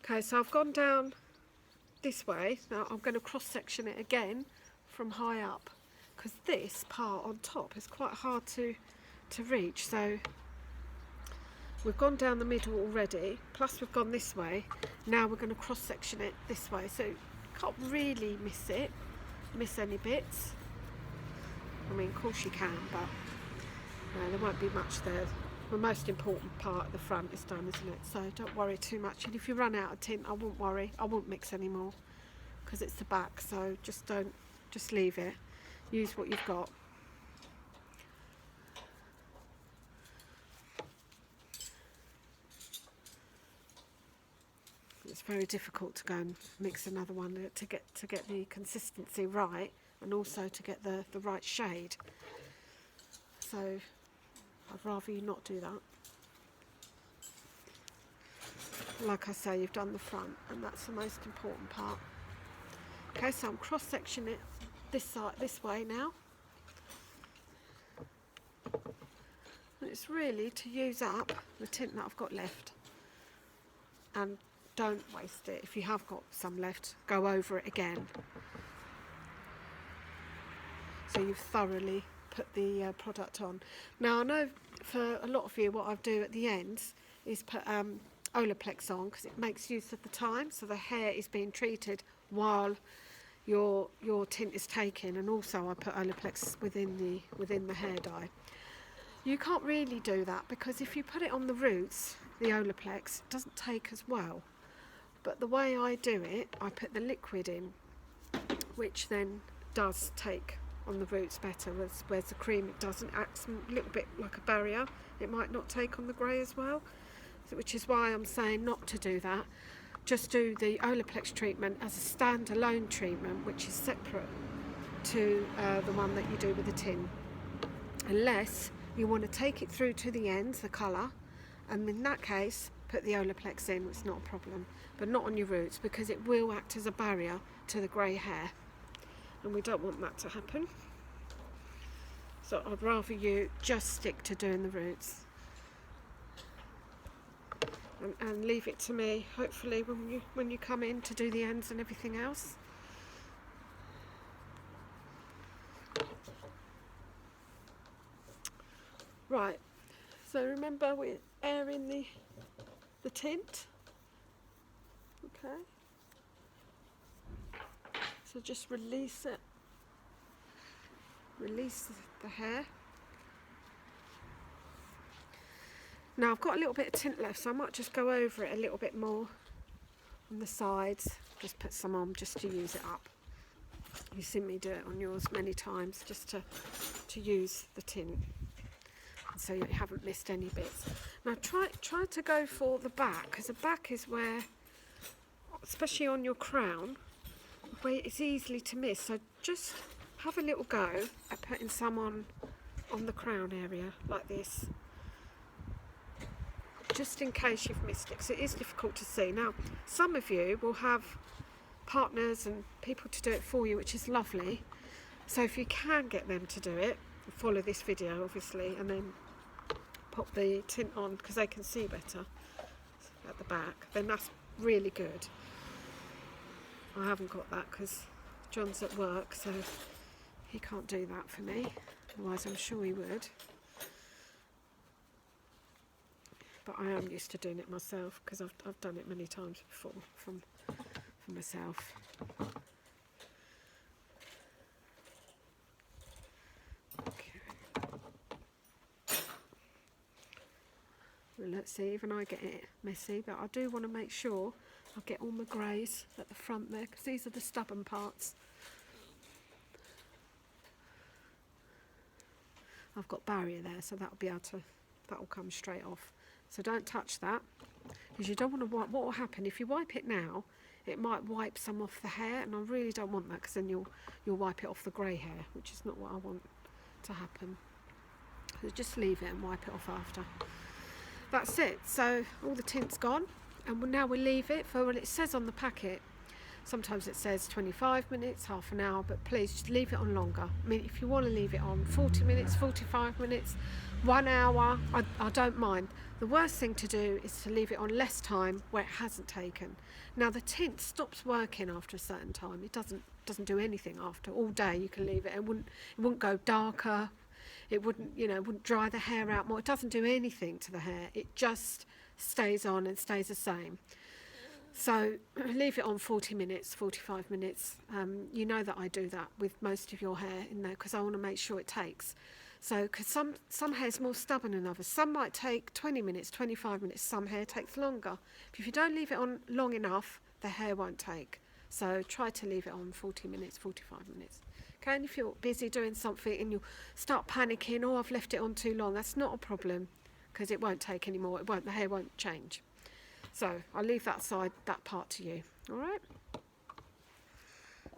Okay, so I've gone down this way. Now I'm going to cross section it again from high up, because this part on top is quite hard to reach. So we've gone down the middle already, plus we've gone this way. Now we're going to cross section it this way, so you can't really miss any bits. I mean, of course you can, but no, there won't be much there. The most important part at the front is done, isn't it? So don't worry too much. And if you run out of tint, I wouldn't worry. I won't mix anymore, because it's the back. So just leave it. Use what you've got. It's very difficult to go and mix another one to get the consistency right, and also to get the right shade. So I'd rather you not do that. Like I say, you've done the front, and that's the most important part. Okay, so I'm cross sectioning it this way now. And it's really to use up the tint that I've got left, and don't waste it. If you have got some left, go over it again, so you've thoroughly put the product on. Now I know for a lot of you what I do at the ends is put Olaplex on, because it makes use of the time, so the hair is being treated while your tint is taken, and also I put Olaplex within the hair dye. You can't really do that, because if you put it on the roots, the Olaplex doesn't take as well. But the way I do it, I put the liquid in, which then does take on the roots better, whereas the cream, it doesn't. Acts a little bit like a barrier. It might not take on the grey as well, which is why I'm saying not to do that. Just do the Olaplex treatment as a standalone treatment, which is separate to the one that you do with the tin. Unless you want to take it through to the ends, the colour, and in that case put the Olaplex in, it's not a problem, but not on your roots, because it will act as a barrier to the grey hair, and we don't want that to happen. So I'd rather you just stick to doing the roots, and leave it to me, hopefully, when you come in to do the ends and everything else. Right, so remember we're airing the tint. Okay, so just release it, release the hair. Now I've got a little bit of tint left, so I might just go over it a little bit more on the sides, just put some on just to use it up. You've seen me do it on yours many times, just to use the tint, so you haven't missed any bits. Now try to go for the back, because the back is where, especially on your crown, where it's easily to miss. So just have a little go at putting some on the crown area like this, just in case you've missed it, because it is difficult to see. Now some of you will have partners and people to do it for you, which is lovely. So if you can get them to do it, follow this video obviously, and then pop the tint on, because they can see better at the back, then that's really good. I haven't got that because John's at work, so he can't do that for me, otherwise I'm sure he would. But I am used to doing it myself, because I've done it many times before for myself. Okay. Well, let's see, even I get it messy, but I do want to make sure I get all my greys at the front there, because these are the stubborn parts. I've got barrier there, so that'll come straight off. So don't touch that, because you don't want to wipe. What will happen if you wipe it now? It might wipe some off the hair, and I really don't want that, because then you'll wipe it off the grey hair, which is not what I want to happen. So just leave it and wipe it off after. That's it. So all the tint's gone, and now we'll leave it for, well, it says on the packet Sometimes it says 25 minutes, half an hour, but please just leave it on longer. I mean, if you want to leave it on 40 minutes, 45 minutes, 1 hour, I don't mind. The worst thing to do is to leave it on less time where it hasn't taken. Now the tint stops working after a certain time. It doesn't do anything after. All day you can leave it. It wouldn't go darker. It wouldn't dry the hair out more. It doesn't do anything to the hair. It just stays on and stays the same. So leave it on 40 minutes, 45 minutes. You know that I do that with most of your hair in there because I want to make sure it takes. So, because some hair's more stubborn than others. Some might take 20 minutes, 25 minutes. Some hair takes longer. But if you don't leave it on long enough, the hair won't take. So try to leave it on 40 minutes, 45 minutes. Okay, and if you're busy doing something and you start panicking, oh, I've left it on too long, that's not a problem because it won't take anymore. The hair won't change. So I'll leave that part to you. All right.